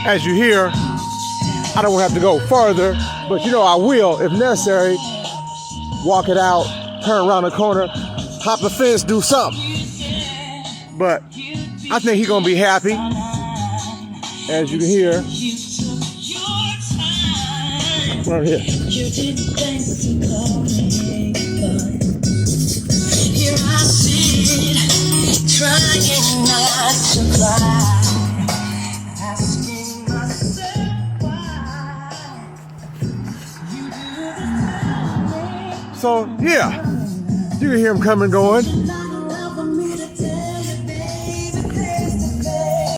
As you hear, I don't have to go further, but you know I will if necessary. Walk it out, turn around the corner, hop the fence, do something. But I think he's gonna be happy. As you can hear. Right here. Here I sit, trying not to cry, asking myself why you do this. So yeah, you can hear him coming and going.